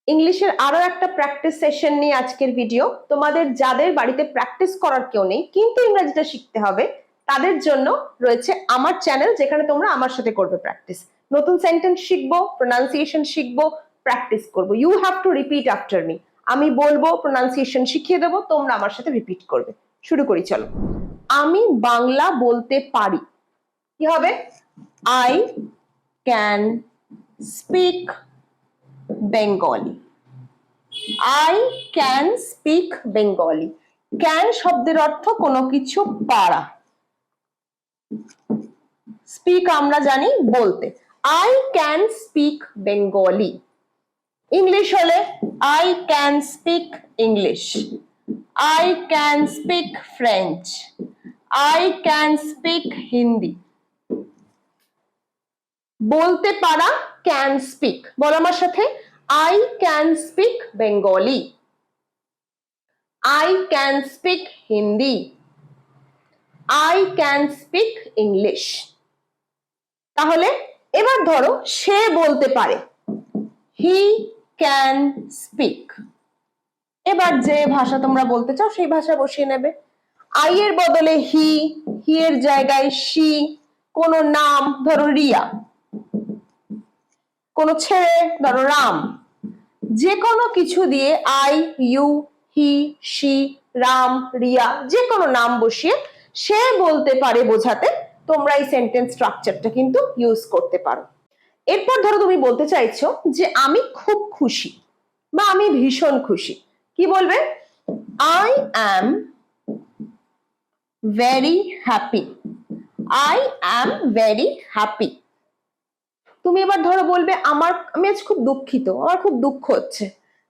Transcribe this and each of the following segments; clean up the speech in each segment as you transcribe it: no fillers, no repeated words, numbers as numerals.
ইংলিশের আরো একটা প্র্যাকটিস সেশন নিয়ে আজকের ভিডিও। তোমাদের যাদের বাড়িতে প্র্যাকটিস করার কেউ নেই কিন্তু ইংরেজিটা শিখতে হবে, তাদের জন্য রয়েছে আমার চ্যানেল, যেখানে তোমরা আমার সাথে করবে প্র্যাকটিস। নতুন সেন্টেন্স শিখবো, প্রোনাউন্সিয়েশন শিখবো, প্র্যাকটিস করবো। You have to repeat after me. আমি বলবো, প্রোনাউন্সিয়েশন শিখিয়ে দেবো, তোমরা আমার সাথে রিপিট করবে। শুরু করি, চলো। আমি বাংলা বলতে পারি। কি হবে? I can speak Bengali. I can speak Bengali. Can শব্দের অর্থ কোনো কিছু পারা। স্পিক আমরা জানি বলতে। I can speak Bengali. English হলে I can speak English. I can speak French. I can speak Hindi. বলতে পারা can speak। বলো আমার সাথে, I can speak Bengali. I can speak Hindi. I can speak English. তাহলে এবার ধরো সে বলতে পারে, he can speak। এবার যে ভাষা তোমরা বলতে চাও সেই ভাষা বসিয়ে নেবে। I এর বদলে he, he এর জায়গায় she, কোনো নাম ধরো রিয়া, কোনো ছেলে ধরো রাম। যে কোনো কিছু দিয়ে I, you, he, she, Ram, Riya, যে কোনো নাম বসিয়ে সে বলতে পারে বোঝাতে তোমরা এই সেন্টেন্স স্ট্রাকচারটা কিন্তু ইউজ করতে পারো। এরপর ধরো তুমি বলতে চাইছো যে আমি খুব খুশি বা আমি ভীষণ খুশি। কি বলবে? I am very happy. I am very happy. তুমি এবার ধরো বলবে আমি আজ খুব দুঃখিত, আমার খুব দুঃখ হচ্ছে।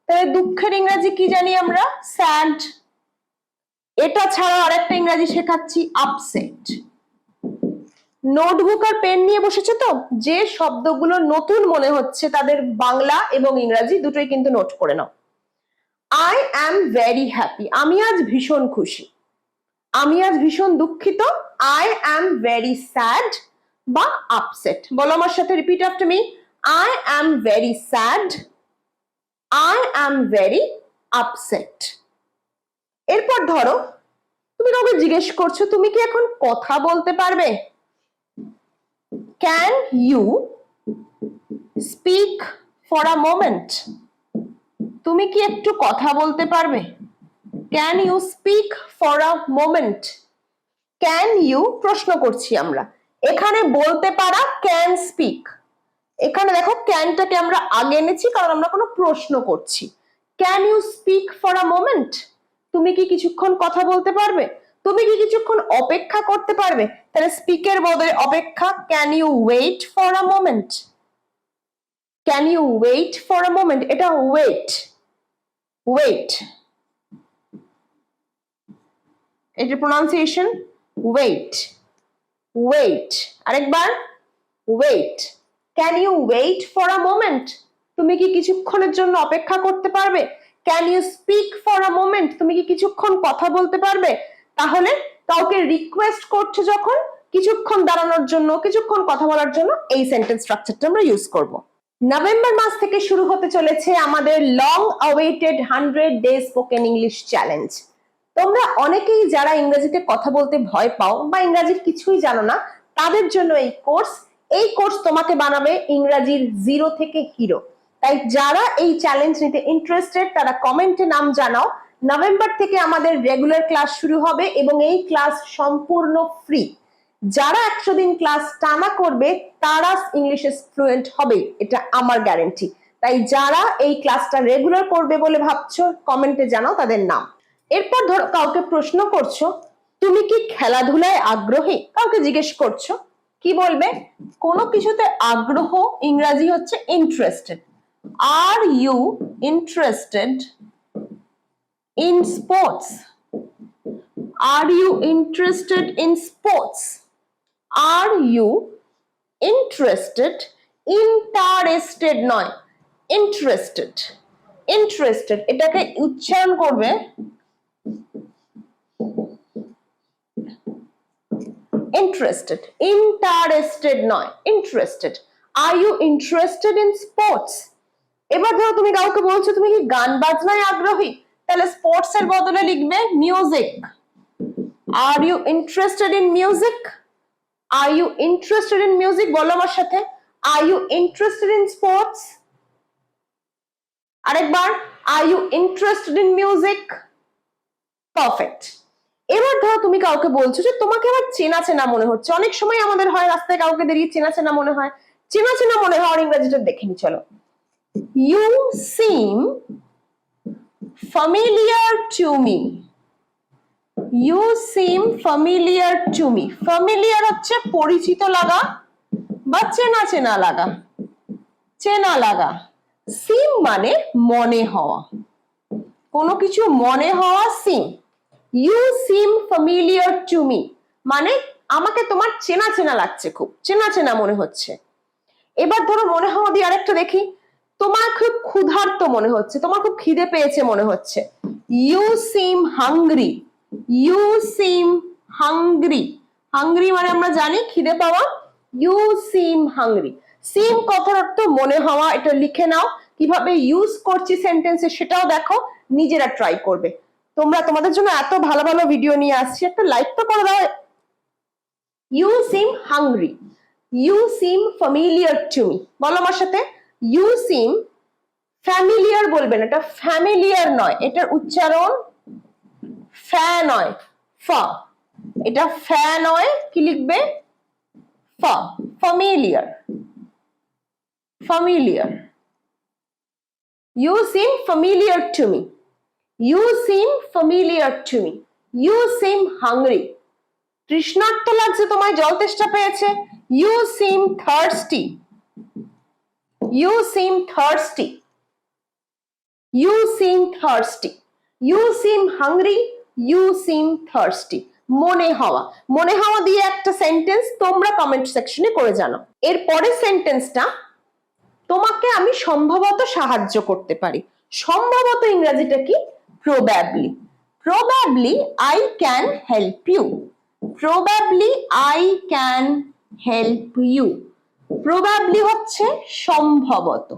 তাহলে দুঃখের ইংরেজি কি জানি আমরা? স্যাড। এটা ছাড়া আরেকটা ইংরেজি শেখাচ্ছি, আপসেট। নোটবুক আর পেন নিয়ে বসেছো তো? যে শব্দগুলো নতুন মনে হচ্ছে তাদের বাংলা এবং ইংরেজি দুটোই কিন্তু নোট করে নাও। I am very happy, আমি আজ ভীষণ খুশি। আমি আজ ভীষণ দুঃখিত, I am very sad বা আপসেট। বলো আমার সাথে, repeat after me. I am very sad. I am very upset. এরপর ধরো তুমি কাউকে জিজ্ঞেস করছো, তুমি কি এখন কথা বলতে পারবে? Can you speak for a moment? তুমি কি একটু কথা বলতে পারবে? Can you speak for a moment? Can you প্রশ্ন করছি আমরা। এখানে বলতে পারা can speak। এখানে দেখো ক্যানটাকে আমরা আগে এনেছি কারণ আমরা কোনো প্রশ্ন করছি। Can you speak for a moment? তুমি কি কিছুক্ষণ কথা বলতে পারবে? তুমি কি কিছুক্ষণ অপেক্ষা করতে পারবে? তাহলে স্পিকের বদলে অপেক্ষা, can you wait for a moment? Can you wait for a moment? এটা wait, wait, এটা প্রোনাউন্সিয়েশন wait, wait। আরেকবার wait। Can you wait for a moment? তুমি কি কিছুক্ষণের জন্য অপেক্ষা করতে পারবে? Can you speak for a moment? তুমি কি কিছুক্ষণ কথা বলতে পারবে? তাহলে কাউকে রিকোয়েস্ট করছো যখন কিছুক্ষণ দাঁড়ানোর জন্য, কিছুক্ষণ কথা বলার জন্য, এই সেন্টেন্স স্ট্রাকচারটা আমরা ইউজ করব। নভেম্বর মাস থেকে শুরু হতে চলেছে আমাদের long awaited 100 day spoken English challenge. তোমরা অনেকেই যারা ইংরেজিতে কথা বলতে ভয় পাও বা ইংরেজির কিছুই জানো না, তাদের জন্য এই কোর্স তোমাকে বানাবে ইংরেজির 0 থেকে হিরো। তাই যারা এই চ্যালেঞ্জ নিতে ইন্টারেস্টেড তারা কমেন্টে নাম জানাও। নভেম্বর থেকে আমাদের রেগুলার ক্লাস শুরু হবে এবং এই ক্লাস সম্পূর্ণ ফ্রি। যারা 100 দিন ক্লাস টানা করবে তারা ইংলিশে ফ্লুয়েন্ট হবে, এটা আমার গ্যারান্টি। তাই যারা এই ক্লাসটা রেগুলার করবে বলে ভাবছো কমেন্টে জানাও তাদের নাম। এরপর ধরো কাউকে প্রশ্ন করছো, তুমি কি খেলাধুলায় আগ্রহী? কাউকে জিজ্ঞেস করছো, কি বলবে? কোনো কিছুতে আগ্রহ ইংরেজি হচ্ছে interested. Are you interested in sports? Are you interested in sports? Are you interested, interested নয়, ইন্টারেস্টেড, ইন্টারেস্টেড এটাকে উচ্চারণ করবে interested, interested নয়, interested. Are you interested in sports? এবার ধরো তুমি কাউকে বলছো তুমি কি গান বাজনায় আগ্রহী, তাহলে স্পোর্টস এর বদলে লিখবে music. Are you interested in music? Are you interested in music? বলো আমার সাথে, are you interested in sports? আরেকবার, are you interested in music? Perfect. এবার ধরো তুমি কাউকে বলছো যে তোমাকে আমার চেনা চেনা মনে হচ্ছে। অনেক সময় আমাদের হয় রাস্তায় কাউকে দাঁড়িয়ে চেনা চেনা মনে হয়। চেনা চেনা মনে হওয়ার ইংরেজিটা দেখে নি, চলো। You seem familiar to me. You seem familiar to me. Familiar হচ্ছে পরিচিত লাগা বা চেনা চেনা লাগা, চেনা লাগা। সিম মানে মনে হওয়া, কোনো কিছু মনে হওয়া seem. You seem familiar to me মানে আমাকে তোমার চেনা চেনা লাগছে, খুব চেনা চেনা মনে হচ্ছে। এবার ধরো মনে হওয়া দিয়ে আরেকটা দেখি, তোমার খুব ক্ষুধার্ত মনে হচ্ছে, তোমার খুব খিদে পেয়েছে মনে হচ্ছে। You seem hungry. You seem hungry. Hungry মানে আমরা জানি খিদে পাওয়া। You seem hungry. সিম কথার অর্থ মনে হওয়া। এটা লিখে নাও, কিভাবে ইউজ করছি সেন্টেন্সে সেটাও দেখো, নিজেরা ট্রাই করবে। তোমরা তোমাদের জন্য এত ভালো ভালো ভিডিও নিয়ে আসছি, একটা লাইক তো করে দাও। You seem hungry. You seem familiar to me. বলো আমার সাথে, ইউ সিম ফ্যামিলিয়ার বলবেন, এটা ফ্যামিলিয়ার নয়, এটার উচ্চারণ ফ্যা নয়, ফ। এটা ফ্যা নয়, কি লিখবে? ফ। Familiar. Familiar. You seem familiar to me. You seem familiar to me. You seem hungry. তৃষ্ণার্ত লাগছে তোমায়, জল তেষ্টা পেয়েছে। You seem thirsty. You seem thirsty. You seem thirsty. You seem hungry. You seem thirsty. মনে হওয়া। মনে হওয়া দিয়ে একটা সেন্টেন্স তোমরা কমেন্ট সেকশনে করে জানো। এর পরের সেন্টেন্সটা, তোমাকে আমি সম্ভবত সাহায্য করতে পারি। সম্ভবত ইংরেজিটা কি? Probably. Probably I can help you. Probably I can help you. Probably হচ্ছে সম্ভবত।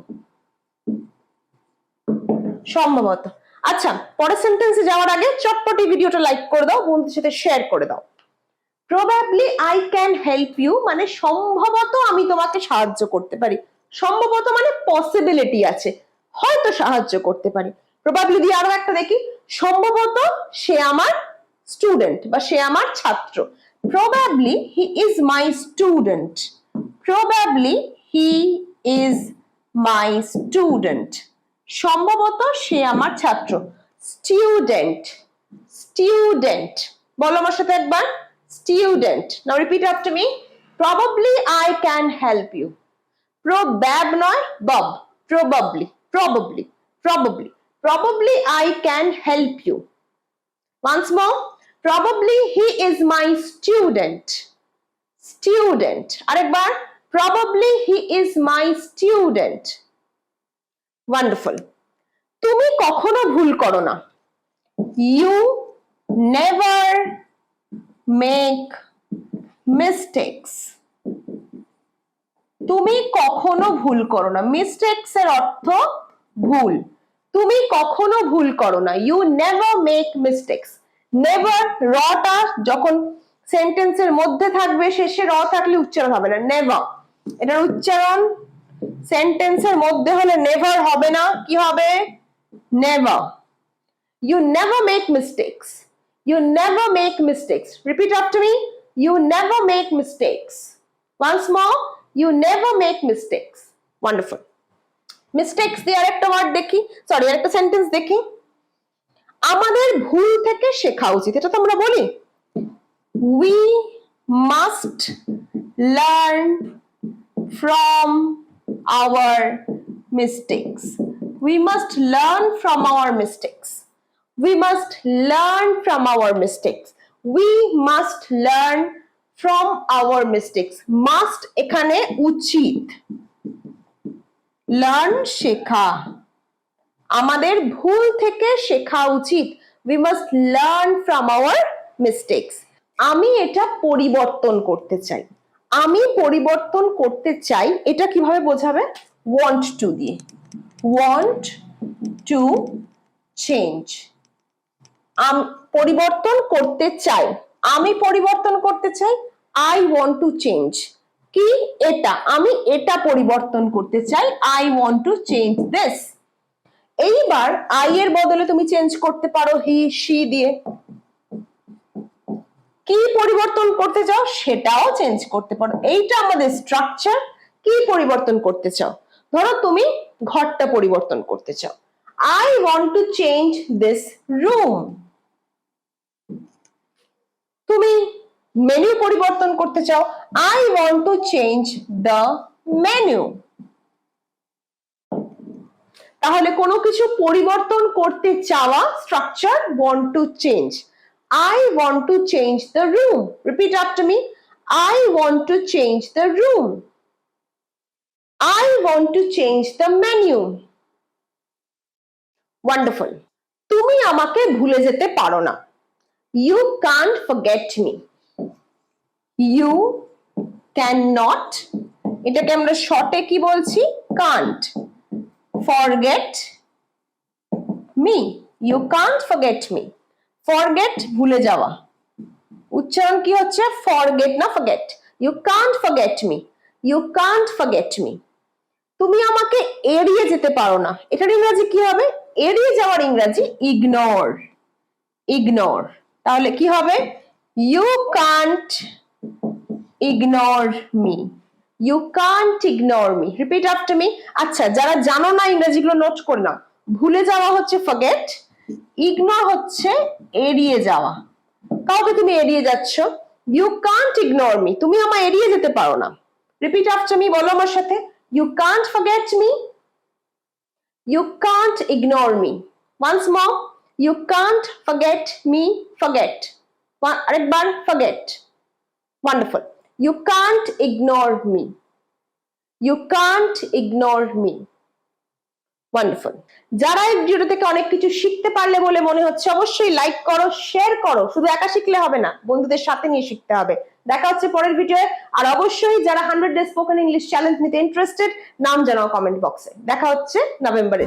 সম্ভবত। আচ্ছা, পরের সেন্টেন্সে যাওয়ার আগে চটপটি ভিডিওটা লাইক করে দাও, বন্ধুদের সাথে শেয়ার করে দাও। Probably I can help you মানে সম্ভবত আমি তোমাকে সাহায্য করতে পারি। সম্ভবত মানে পসিবিলিটি আছে, হয়তো সাহায্য করতে পারি। প্রবাবলি দিয়ে আরো একটা দেখি, সম্ভবত সে আমার স্টুডেন্ট বা সে আমার ছাত্র। Probably he is my student. Probably he is my student. সম্ভবত সে আমার ছাত্র। স্টুডেন্ট। স্টুডেন্ট। বলো আমার সাথে একবার, student. Now repeat after me, probably I can help you. প্রবাব নয়, বব। Probably. Probably. Probably. Probably I can help you. Once more, probably he is my student. Student. আরেকবার, probably he is my student. Wonderful. তুমি কখনো ভুল করো না। You never make mistakes. তুমি কখনো ভুল করো না। মিস্টেকস এর অর্থ ভুল। তুমি কখনো ভুল করো না। You never make mistakes. Never রটা যখন সেন্টেন্সের মধ্যে থাকবে, শেষে র থাকলে উচ্চারণ হবে না। নেভার, এটার উচ্চারণ সেন্টেন্সের মধ্যে হলে নেভার হবে না, কি হবে? Never. You never make mistakes. You never make mistakes. Repeat after me. You never make mistakes. Once more. You never make mistakes. Wonderful. Mistakes দিয়ে আরেকটা ওয়ার্ড দেখি, সরি আরেকটা সেন্টেন্স দেখি। আমাদের ভুল থেকে শেখা উচিত, এটা তো আমরা বলি। We must learn from our mistakes. We must learn from our mistakes. We must learn from our mistakes. We must learn from our mistakes. Must এখানে উচিত। Learn শেখা। আমাদের ভুল থেকে শেখা উচিত। We must learn from our mistakes. আমি এটা পরিবর্তন করতে চাই। আমি পরিবর্তন করতে চাই, এটা কিভাবে বোঝাবে? Want to দিয়ে। want to change, পরিবর্তন করতে চাই, আমি পরিবর্তন করতে চাই, I want to change, কি এটা, আমি এটা পরিবর্তন করতে চাই, I want to change this। এইবার I এর বদলে তুমি চেঞ্জ করতে পারো he she দিয়ে, কি পরিবর্তন করতে চাও সেটাও চেঞ্জ করতে পারো। এইটা আমাদের স্ট্রাকচার। কি পরিবর্তন করতে চাও, ধরো তুমি ঘরটা পরিবর্তন করতে চাও, I want to change this room। তুমি মেনু পরিবর্তন করতে চাও, I want to change the menu। তাহলে কোনো কিছু পরিবর্তন করতে চাওয়া structure want to change। I want to change the room, repeat after me, I want to change the room, I want to change the menu। wonderful। তুমি আমাকে ভুলে যেতে পারো না, you can't forget me, you cannot, এটাকে আমরা শর্টে কি বলছি, can't forget me, you can't forget me, forget ভুলে যাওয়া, উচ্চারণ কি হচ্ছে forget না forget, you can't forget me, you can't forget me। তুমি আমাকে এড়িয়ে যেতে পারো না, এটার ইংরেজি কি হবে, এড়িয়ে যাওয়ার ইংরেজি ignore, ignore। তাহলে কি হবে, you can't ignore me, you can't ignore me, repeat after me। আচ্ছা যারা জানো না ইংরেজিগুলো নোট করে নাও, ভুলে যাওয়া হচ্ছে forget, ignore হচ্ছে এড়িয়ে যাওয়া, কাউকে তুমি এড়িয়ে যাচ্ছ, you can't ignore me, তুমি আমায় এড়িয়ে যেতে পারো না। repeat after me, বলো আমার সাথে, you can't forget me, you can't ignore me, once more, you can't forget me, forget, আরেকবার forget, wonderful, you can't ignore me, you can't ignore me, wonderful। যারা এই ভিডিওটা থেকে অনেক কিছু শিখতে পারলে বলে মনে হচ্ছে অবশ্যই লাইক করো, শেয়ার করো, শুধু একা শিখলে হবে না, বন্ধুদের সাথে নিয়ে শিখতে হবে। দেখা হচ্ছে পরের ভিডিওয়ে, আর অবশ্যই যারা 100 ডে স্পোকেন ইংলিশ চ্যালেঞ্জ নিতে ইন্টারেস্টেড নাম জানাও কমেন্ট বক্সে। দেখা হচ্ছে নভেম্বরে।